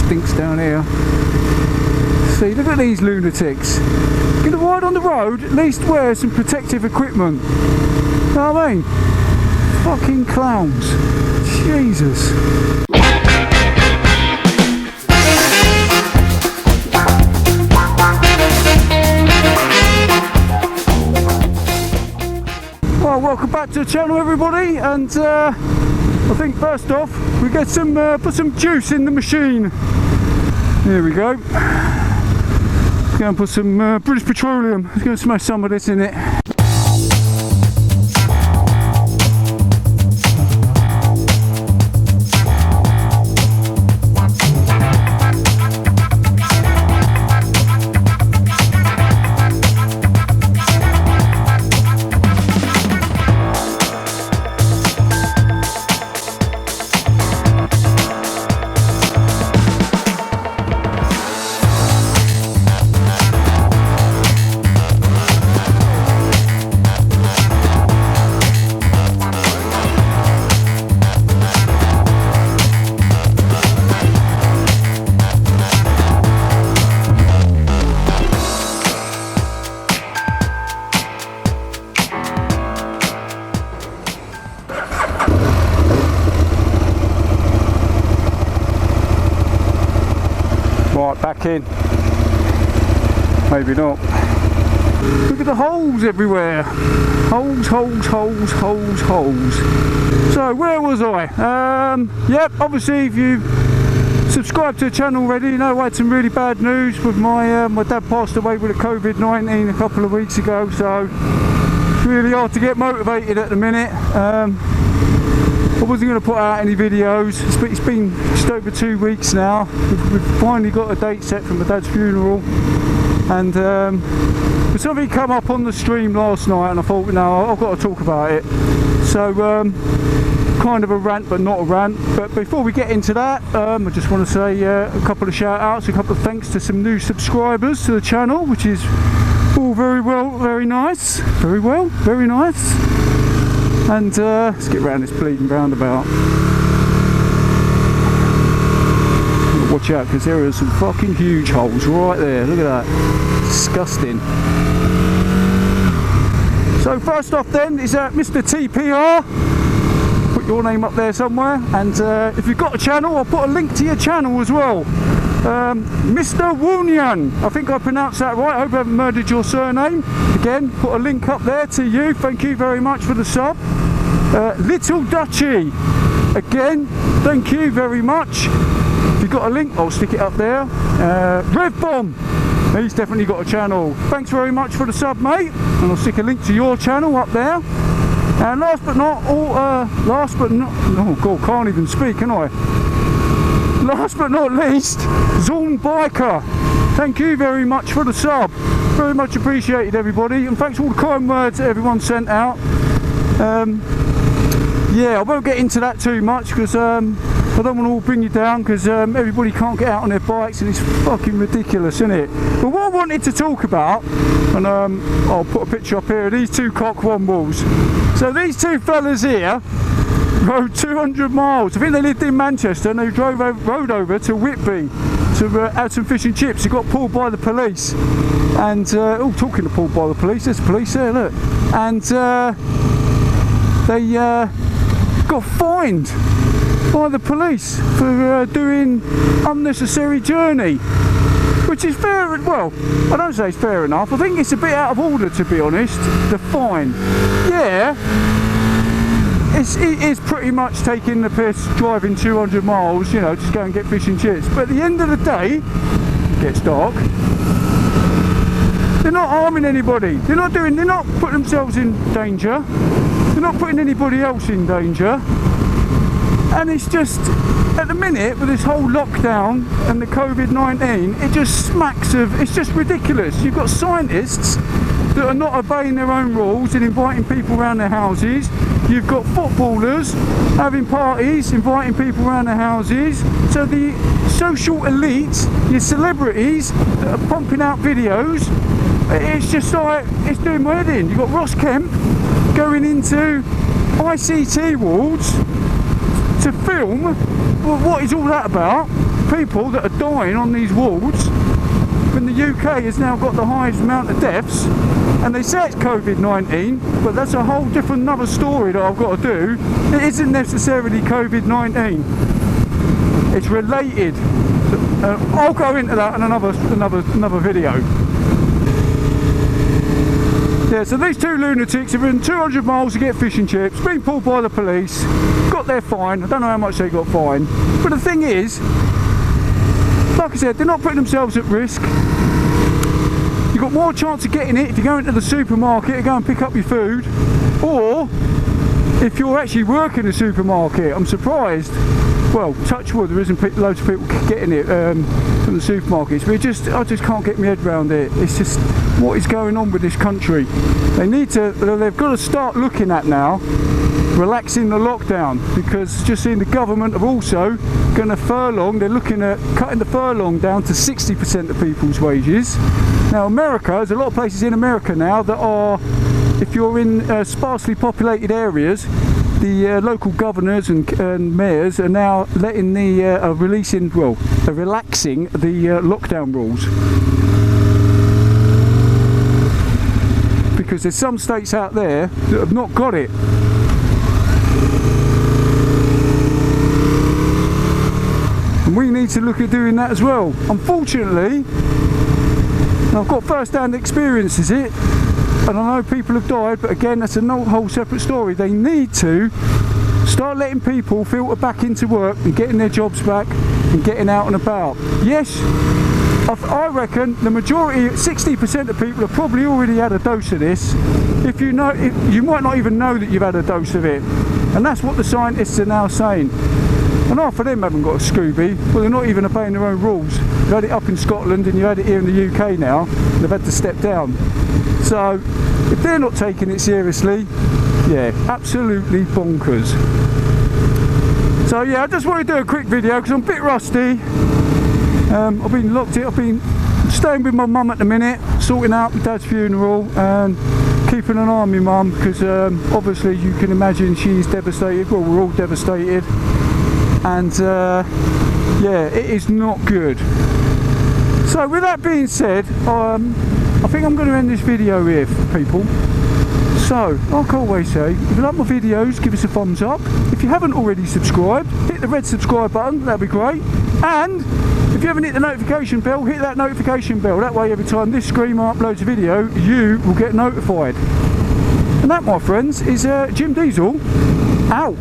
stinks down here. See, look at these lunatics. Gonna ride on the road, at least wear some protective equipment. You know what I mean? Fucking clowns. Jesus. Well, welcome back to the channel, everybody, and I think first off we get some put some juice in the machine. There we go. Go and put some British Petroleum. Let's go smash some of this in it. Right, back in. Maybe not. Look at the holes everywhere. Holes, holes, holes, holes, holes. So where was I? Yep, obviously if you subscribed to the channel already, you know I had some really bad news with my dad passed away with a COVID-19 a couple of weeks ago, so it's really hard to get motivated at the minute. I wasn't going to put out any videos. It's been just over 2 weeks now. We've finally got a date set for my dad's funeral, and but something come up on the stream last night and I thought, no, I've got to talk about it. So kind of a rant but not a rant. But before we get into that, I just want to say a couple of shout outs, a couple of thanks to some new subscribers to the channel, which is all very well, very nice, very well, very nice. And let's get around this bleeding roundabout. Watch out, because there are some fucking huge holes right there. Look at that. Disgusting. So first off then is Mr. TPR. Put your name up there somewhere. And if you've got a channel, I'll put a link to your channel as well. Mr. Woonyan, I think I pronounced that right. I hope I haven't murdered your surname. Again, put a link up there to you. Thank you very much for the sub. Little Dutchy, again, thank you very much. If you've got a link, I'll stick it up there. Rev Bomb, he's definitely got a channel. Thanks very much for the sub, mate. And I'll stick a link to your channel up there. And last but not, oh god, can't even speak, can I? Last but not least, Zorn Biker. Thank you very much for the sub. Very much appreciated, everybody. And thanks for all the kind words that everyone sent out. Yeah, I won't get into that too much because I don't want to all bring you down, because everybody can't get out on their bikes and it's fucking ridiculous, isn't it? But what I wanted to talk about, and I'll put a picture up here of these two cock wombles. So these two fellas here rode 200 miles. I think they lived in Manchester and they rode over to Whitby to have some fish and chips. They got pulled by the police. And, oh, talking to pulled by the police, there's police there, look. And they got fined by the police for doing unnecessary journey, which is fair. Well, I don't say it's fair enough. I think it's a bit out of order, to be honest. The fine, yeah, it is pretty much taking the piss, driving 200 miles, you know, just go and get fish and chips. But at the end of the day, it gets dark. They're not harming anybody. They're not putting themselves in danger. They're not putting anybody else in danger. And it's just, at the minute, with this whole lockdown and the COVID-19, it just smacks of, it's just ridiculous. You've got scientists that are not obeying their own rules and inviting people around their houses. You've got footballers having parties, inviting people around their houses. So the social elite, your celebrities that are pumping out videos, it's just like, it's doing my head in. You've got Ross Kemp going into ICT wards to film. Well, what is all that about? people that are dying on these wards when the UK has now got the highest amount of deaths, and they say it's COVID-19, but that's a whole different another story that I've got to do. It isn't necessarily COVID-19. It's related. I'll go into that in another video. Yeah, so these two lunatics have ridden 200 miles to get fish and chips, been pulled by the police, got their fine. I don't know how much they got fined, but the thing is, like I said, they're not putting themselves at risk. You've got more chance of getting it if you go into the supermarket to go and pick up your food, or if you're actually working a supermarket. I'm surprised. Well, touch wood, there isn't loads of people getting it from the supermarkets, but I just can't get my head around it. It's just what is going on with this country. They've got to start looking at now relaxing the lockdown, because just seeing the government have also going to furlong, they're looking at cutting the furlong down to 60% of people's wages. Now America, there's a lot of places in America now that are, if you're in sparsely populated areas, the local governors and mayors are now letting relaxing the lockdown rules, because there's some states out there that have not got it. And we need to look at doing that as well. Unfortunately, I've got first-hand experiences it, and I know people have died, but again, that's a whole separate story. They need to start letting people filter back into work and getting their jobs back and getting out and about. Yes, I reckon the majority, 60% of people have probably already had a dose of this. If you you might not even know that you've had a dose of it, and that's what the scientists are now saying. And half of them haven't got a Scooby. Well, they're not even obeying their own rules. You had it up in Scotland and you had it here in the UK now. They've had to step down. So if they're not taking it seriously, yeah, absolutely bonkers. So yeah, I just want to do a quick video because I'm a bit rusty. I've been locked in. I've been staying with my mum at the minute, sorting out my dad's funeral and keeping an eye on my mum, because obviously you can imagine she's devastated. Well, we're all devastated, and yeah, it is not good. So with that being said, I think I'm going to end this video here, people. So, like I always say, if you like my videos, give us a thumbs up. If you haven't already subscribed, hit the red subscribe button, that'd be great. And if you haven't hit the notification bell, hit that notification bell. That way, every time this screamer uploads a video, you will get notified. And that, my friends, is Jim Diesel out.